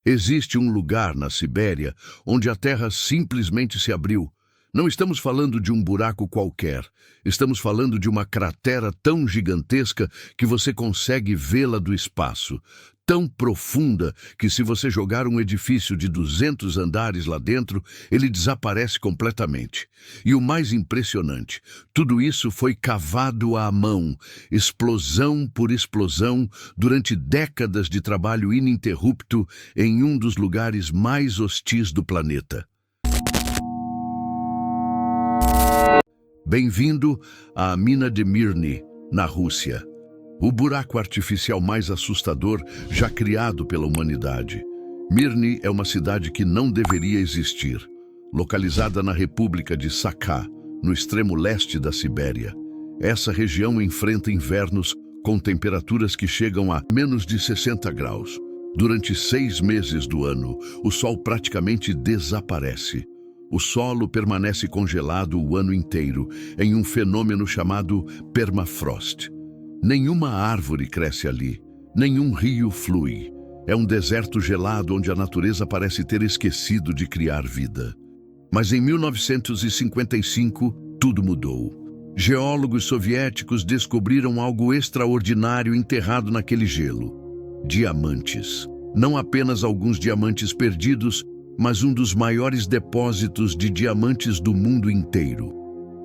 Existe um lugar na Sibéria onde a terra simplesmente se abriu. Não estamos falando de um buraco qualquer. Estamos falando de uma cratera tão gigantesca que você consegue vê-la do espaço. Tão profunda que, se você jogar um edifício de 200 andares lá dentro, ele desaparece completamente. E o mais impressionante, tudo isso foi cavado à mão, explosão por explosão, durante décadas de trabalho ininterrupto em um dos lugares mais hostis do planeta. Bem-vindo à mina de Mirny, na Rússia. O buraco artificial mais assustador já criado pela humanidade. Mirny é uma cidade que não deveria existir, localizada na República de Sakha, no extremo leste da Sibéria. Essa região enfrenta invernos com temperaturas que chegam a menos de 60 graus. Durante 6 meses do ano, o sol praticamente desaparece. O solo permanece congelado o ano inteiro, em um fenômeno chamado permafrost. Nenhuma árvore cresce ali, nenhum rio flui. É um deserto gelado onde a natureza parece ter esquecido de criar vida. Mas em 1955, tudo mudou. Geólogos soviéticos descobriram algo extraordinário enterrado naquele gelo: diamantes. Não apenas alguns diamantes perdidos, mas um dos maiores depósitos de diamantes do mundo inteiro.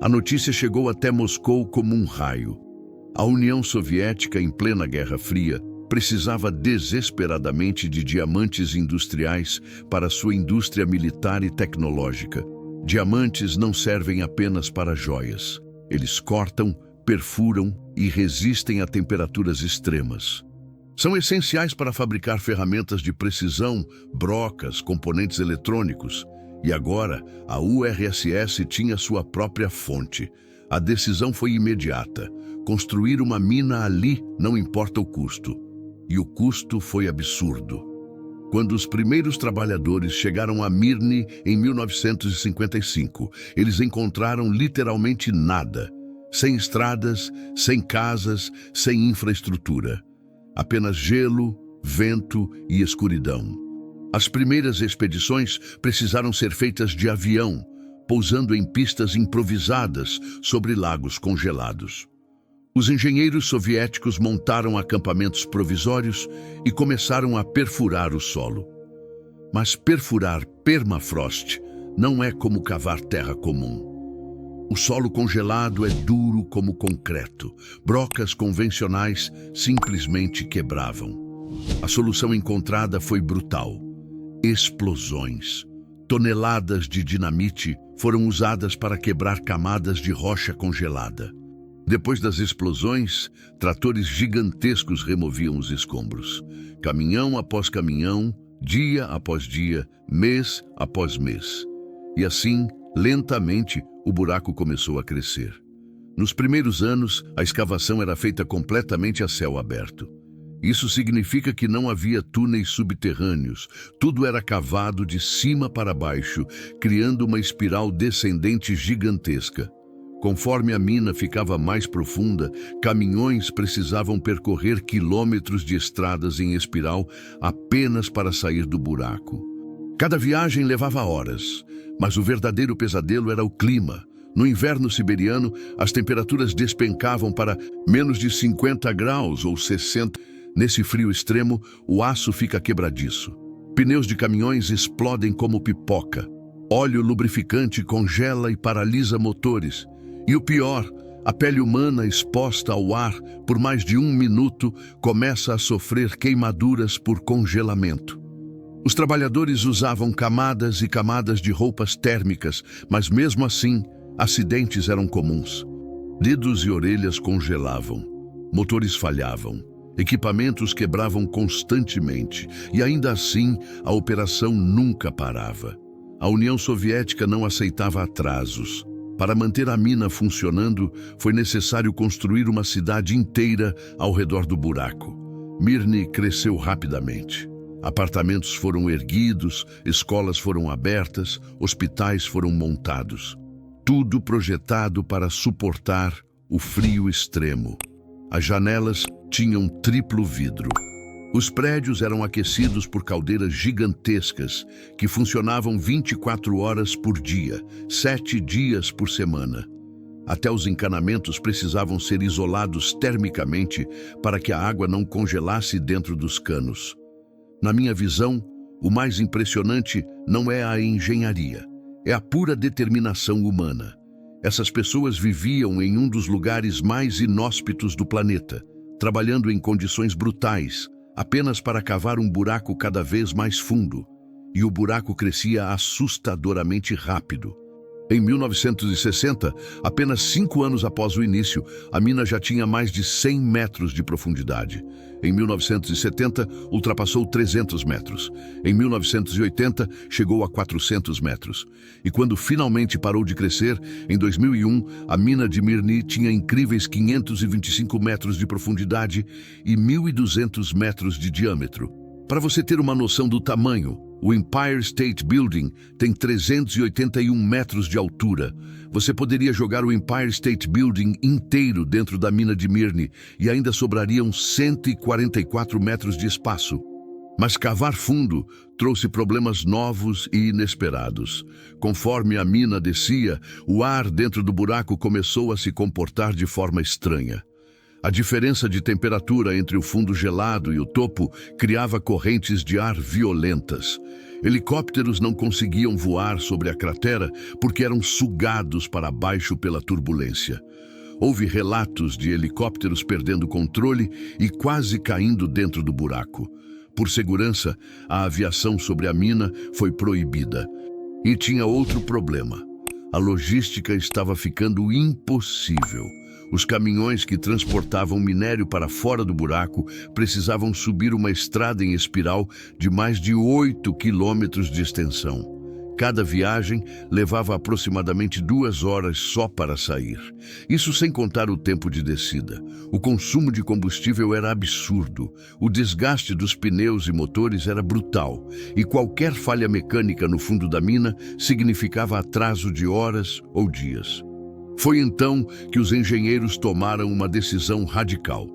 A notícia chegou até Moscou como um raio. A União Soviética, em plena Guerra Fria, precisava desesperadamente de diamantes industriais para sua indústria militar e tecnológica. Diamantes não servem apenas para joias. Eles cortam, perfuram e resistem a temperaturas extremas. São essenciais para fabricar ferramentas de precisão, brocas, componentes eletrônicos. E agora, a URSS tinha sua própria fonte. A decisão foi imediata: construir uma mina ali, não importa o custo. E o custo foi absurdo. Quando os primeiros trabalhadores chegaram a Mirny em 1955, eles encontraram literalmente nada. Sem estradas, sem casas, sem infraestrutura. Apenas gelo, vento e escuridão. As primeiras expedições precisaram ser feitas de avião, pousando em pistas improvisadas sobre lagos congelados. Os engenheiros soviéticos montaram acampamentos provisórios e começaram a perfurar o solo. Mas perfurar permafrost não é como cavar terra comum. O solo congelado é duro como concreto. Brocas convencionais simplesmente quebravam. A solução encontrada foi brutal: explosões. Toneladas de dinamite foram usadas para quebrar camadas de rocha congelada. Depois das explosões, tratores gigantescos removiam os escombros. Caminhão após caminhão, dia após dia, mês após mês. E assim, lentamente, o buraco começou a crescer. Nos primeiros anos, a escavação era feita completamente a céu aberto. Isso significa que não havia túneis subterrâneos. Tudo era cavado de cima para baixo, criando uma espiral descendente gigantesca. Conforme a mina ficava mais profunda, caminhões precisavam percorrer quilômetros de estradas em espiral apenas para sair do buraco. Cada viagem levava horas, mas o verdadeiro pesadelo era o clima. No inverno siberiano, as temperaturas despencavam para menos de 50 graus ou 60. Nesse frio extremo, o aço fica quebradiço. Pneus de caminhões explodem como pipoca. Óleo lubrificante congela e paralisa motores. E o pior, a pele humana exposta ao ar por mais de 1 minuto começa a sofrer queimaduras por congelamento. Os trabalhadores usavam camadas e camadas de roupas térmicas, mas mesmo assim, acidentes eram comuns. Dedos e orelhas congelavam, motores falhavam, equipamentos quebravam constantemente e ainda assim a operação nunca parava. A União Soviética não aceitava atrasos. Para manter a mina funcionando, foi necessário construir uma cidade inteira ao redor do buraco. Mirny cresceu rapidamente. Apartamentos foram erguidos, escolas foram abertas, hospitais foram montados. Tudo projetado para suportar o frio extremo. As janelas tinham triplo vidro. Os prédios eram aquecidos por caldeiras gigantescas que funcionavam 24 horas por dia, 7 dias por semana. Até os encanamentos precisavam ser isolados termicamente para que a água não congelasse dentro dos canos. Na minha visão, o mais impressionante não é a engenharia, é a pura determinação humana. Essas pessoas viviam em um dos lugares mais inóspitos do planeta, trabalhando em condições brutais, apenas para cavar um buraco cada vez mais fundo. E o buraco crescia assustadoramente rápido. Em 1960, apenas 5 anos após o início, a mina já tinha mais de 100 metros de profundidade. Em 1970, ultrapassou 300 metros. Em 1980, chegou a 400 metros. E quando finalmente parou de crescer, em 2001, a mina de Mirny tinha incríveis 525 metros de profundidade e 1.200 metros de diâmetro. Para você ter uma noção do tamanho, o Empire State Building tem 381 metros de altura. Você poderia jogar o Empire State Building inteiro dentro da mina de Mirny e ainda sobrariam 144 metros de espaço. Mas cavar fundo trouxe problemas novos e inesperados. Conforme a mina descia, o ar dentro do buraco começou a se comportar de forma estranha. A diferença de temperatura entre o fundo gelado e o topo criava correntes de ar violentas. Helicópteros não conseguiam voar sobre a cratera porque eram sugados para baixo pela turbulência. Houve relatos de helicópteros perdendo controle e quase caindo dentro do buraco. Por segurança, a aviação sobre a mina foi proibida. E tinha outro problema. A logística estava ficando impossível. Os caminhões que transportavam minério para fora do buraco precisavam subir uma estrada em espiral de mais de 8 quilômetros de extensão. Cada viagem levava aproximadamente 2 horas só para sair. Isso sem contar o tempo de descida. O consumo de combustível era absurdo. O desgaste dos pneus e motores era brutal. E qualquer falha mecânica no fundo da mina significava atraso de horas ou dias. Foi então que os engenheiros tomaram uma decisão radical: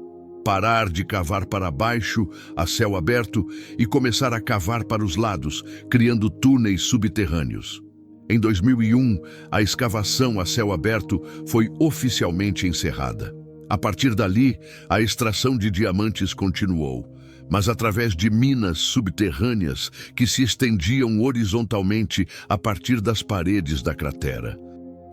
parar de cavar para baixo, a céu aberto, e começar a cavar para os lados, criando túneis subterrâneos. Em 2001, a escavação a céu aberto foi oficialmente encerrada. A partir dali, a extração de diamantes continuou, mas através de minas subterrâneas que se estendiam horizontalmente a partir das paredes da cratera.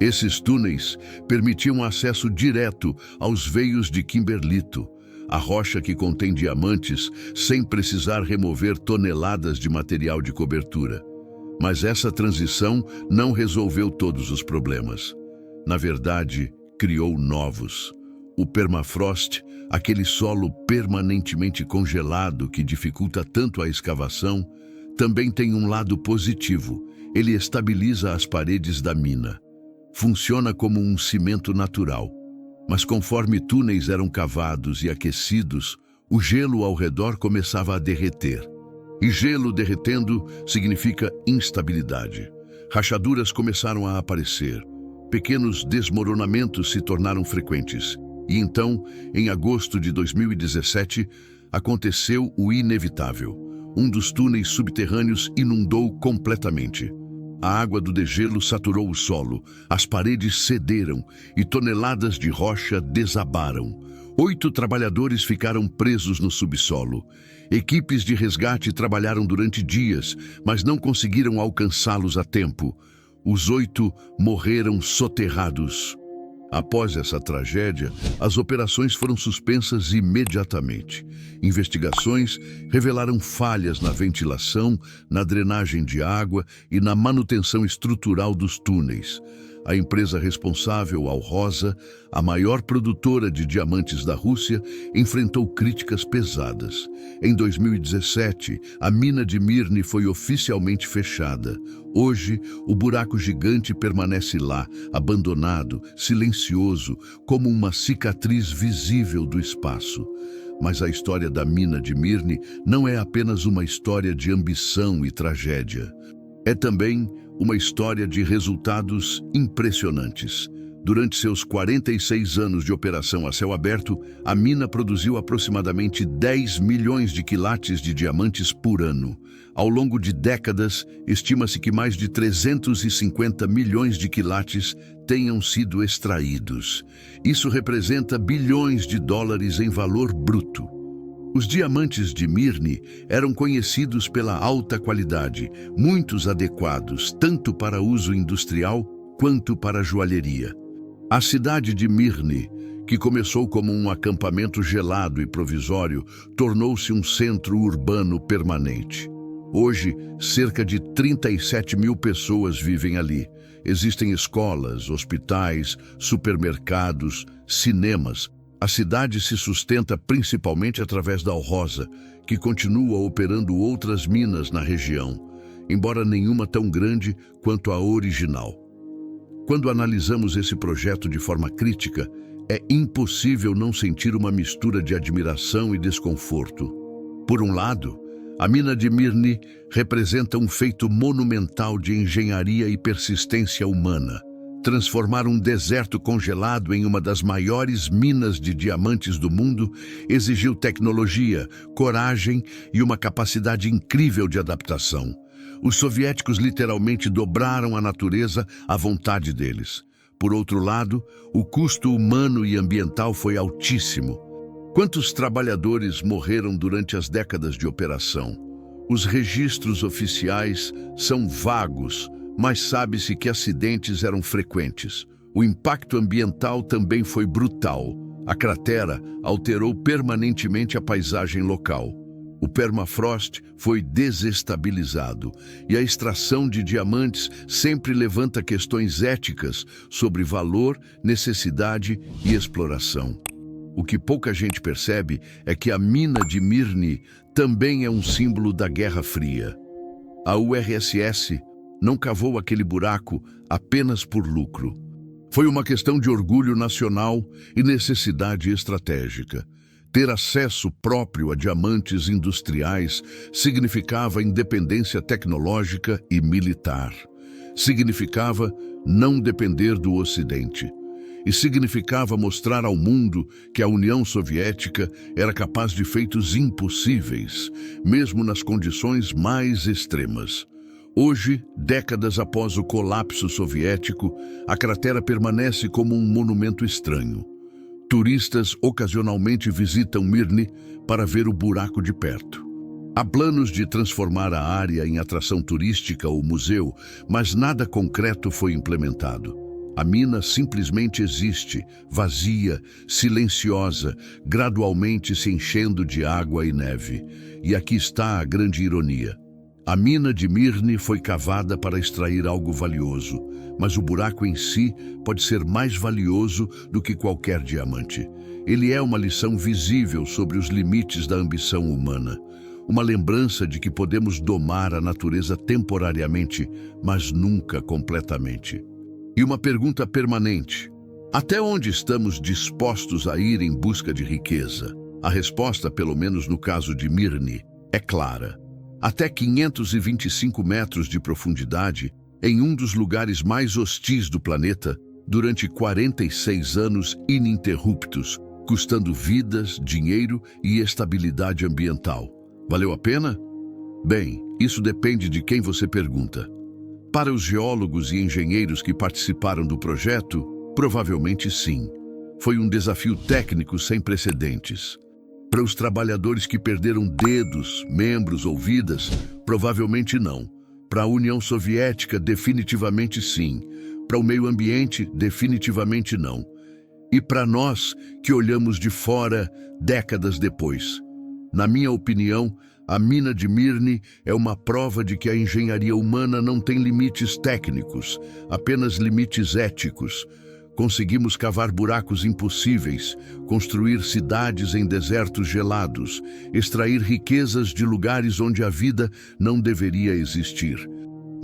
Esses túneis permitiam acesso direto aos veios de kimberlito, a rocha que contém diamantes, sem precisar remover toneladas de material de cobertura. Mas essa transição não resolveu todos os problemas. Na verdade, criou novos. O permafrost, aquele solo permanentemente congelado que dificulta tanto a escavação, também tem um lado positivo. Ele estabiliza as paredes da mina. Funciona como um cimento natural. Mas conforme túneis eram cavados e aquecidos, o gelo ao redor começava a derreter. E gelo derretendo significa instabilidade. Rachaduras começaram a aparecer. Pequenos desmoronamentos se tornaram frequentes. E então, em agosto de 2017, aconteceu o inevitável. Um dos túneis subterrâneos inundou completamente. A água do degelo saturou o solo, as paredes cederam e toneladas de rocha desabaram. 8 trabalhadores ficaram presos no subsolo. Equipes de resgate trabalharam durante dias, mas não conseguiram alcançá-los a tempo. Os 8 morreram soterrados. Após essa tragédia, as operações foram suspensas imediatamente. Investigações revelaram falhas na ventilação, na drenagem de água e na manutenção estrutural dos túneis. A empresa responsável, Alrosa, a maior produtora de diamantes da Rússia, enfrentou críticas pesadas. Em 2017, a mina de Mirny foi oficialmente fechada. Hoje, o buraco gigante permanece lá, abandonado, silencioso, como uma cicatriz visível do espaço. Mas a história da mina de Mirny não é apenas uma história de ambição e tragédia. É também uma história de resultados impressionantes. Durante seus 46 anos de operação a céu aberto, a mina produziu aproximadamente 10 milhões de quilates de diamantes por ano. Ao longo de décadas, estima-se que mais de 350 milhões de quilates tenham sido extraídos. Isso representa bilhões de dólares em valor bruto. Os diamantes de Mirny eram conhecidos pela alta qualidade, muitos adequados tanto para uso industrial quanto para joalheria. A cidade de Mirny, que começou como um acampamento gelado e provisório, tornou-se um centro urbano permanente. Hoje, cerca de 37 mil pessoas vivem ali. Existem escolas, hospitais, supermercados, cinemas. A cidade se sustenta principalmente através da Alrosa, que continua operando outras minas na região, embora nenhuma tão grande quanto a original. Quando analisamos esse projeto de forma crítica, é impossível não sentir uma mistura de admiração e desconforto. Por um lado, a mina de Mirny representa um feito monumental de engenharia e persistência humana. Transformar um deserto congelado em uma das maiores minas de diamantes do mundo exigiu tecnologia, coragem e uma capacidade incrível de adaptação. Os soviéticos literalmente dobraram a natureza à vontade deles. Por outro lado, o custo humano e ambiental foi altíssimo. Quantos trabalhadores morreram durante as décadas de operação? Os registros oficiais são vagos, mas sabe-se que acidentes eram frequentes. O impacto ambiental também foi brutal. A cratera alterou permanentemente a paisagem local. O permafrost foi desestabilizado e a extração de diamantes sempre levanta questões éticas sobre valor, necessidade e exploração. O que pouca gente percebe é que a mina de Mirny também é um símbolo da Guerra Fria. A URSS não cavou aquele buraco apenas por lucro. Foi uma questão de orgulho nacional e necessidade estratégica. Ter acesso próprio a diamantes industriais significava independência tecnológica e militar. Significava não depender do Ocidente. E significava mostrar ao mundo que a União Soviética era capaz de feitos impossíveis, mesmo nas condições mais extremas. Hoje, décadas após o colapso soviético, a cratera permanece como um monumento estranho. Turistas ocasionalmente visitam Mirny para ver o buraco de perto. Há planos de transformar a área em atração turística ou museu, mas nada concreto foi implementado. A mina simplesmente existe, vazia, silenciosa, gradualmente se enchendo de água e neve. E aqui está a grande ironia. A mina de Mirny foi cavada para extrair algo valioso, mas o buraco em si pode ser mais valioso do que qualquer diamante. Ele é uma lição visível sobre os limites da ambição humana. Uma lembrança de que podemos domar a natureza temporariamente, mas nunca completamente. E uma pergunta permanente: até onde estamos dispostos a ir em busca de riqueza? A resposta, pelo menos no caso de Mirny, é clara. Até 525 metros de profundidade, em um dos lugares mais hostis do planeta, durante 46 anos ininterruptos, custando vidas, dinheiro e estabilidade ambiental. Valeu a pena? Bem, isso depende de quem você pergunta. Para os geólogos e engenheiros que participaram do projeto, provavelmente sim. Foi um desafio técnico sem precedentes. Para os trabalhadores que perderam dedos, membros ou vidas, provavelmente não. Para a União Soviética, definitivamente sim. Para o meio ambiente, definitivamente não. E para nós, que olhamos de fora décadas depois. Na minha opinião, a mina de Mirny é uma prova de que a engenharia humana não tem limites técnicos, apenas limites éticos. Conseguimos cavar buracos impossíveis, construir cidades em desertos gelados, extrair riquezas de lugares onde a vida não deveria existir.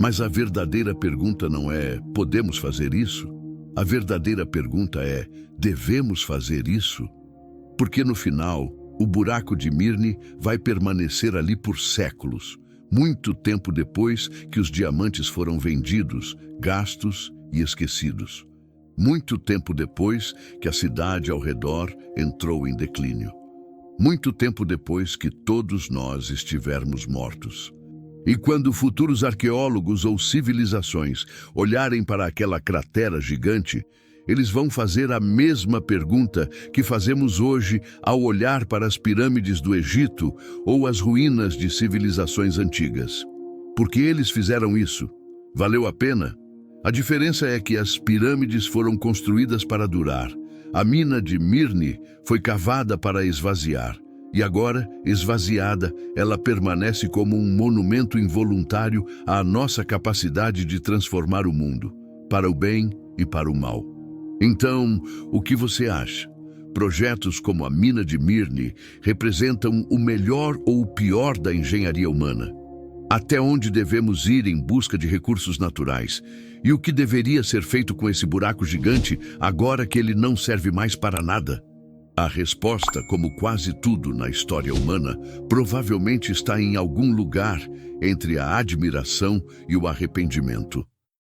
Mas a verdadeira pergunta não é: podemos fazer isso? A verdadeira pergunta é: devemos fazer isso? Porque no final, o buraco de Mirny vai permanecer ali por séculos, muito tempo depois que os diamantes foram vendidos, gastos e esquecidos. muito tempo depois que a cidade ao redor entrou em declínio. Muito tempo depois que todos nós estivermos mortos. E quando futuros arqueólogos ou civilizações olharem para aquela cratera gigante, eles vão fazer a mesma pergunta que fazemos hoje ao olhar para as pirâmides do Egito ou as ruínas de civilizações antigas. Por que eles fizeram isso? Valeu a pena? A diferença é que as pirâmides foram construídas para durar. A mina de Mirni foi cavada para esvaziar. E agora, esvaziada, ela permanece como um monumento involuntário à nossa capacidade de transformar o mundo, para o bem e para o mal. Então, o que você acha? Projetos como a mina de Mirni representam o melhor ou o pior da engenharia humana? Até onde devemos ir em busca de recursos naturais? E o que deveria ser feito com esse buraco gigante agora que ele não serve mais para nada? A resposta, como quase tudo na história humana, provavelmente está em algum lugar entre a admiração e o arrependimento.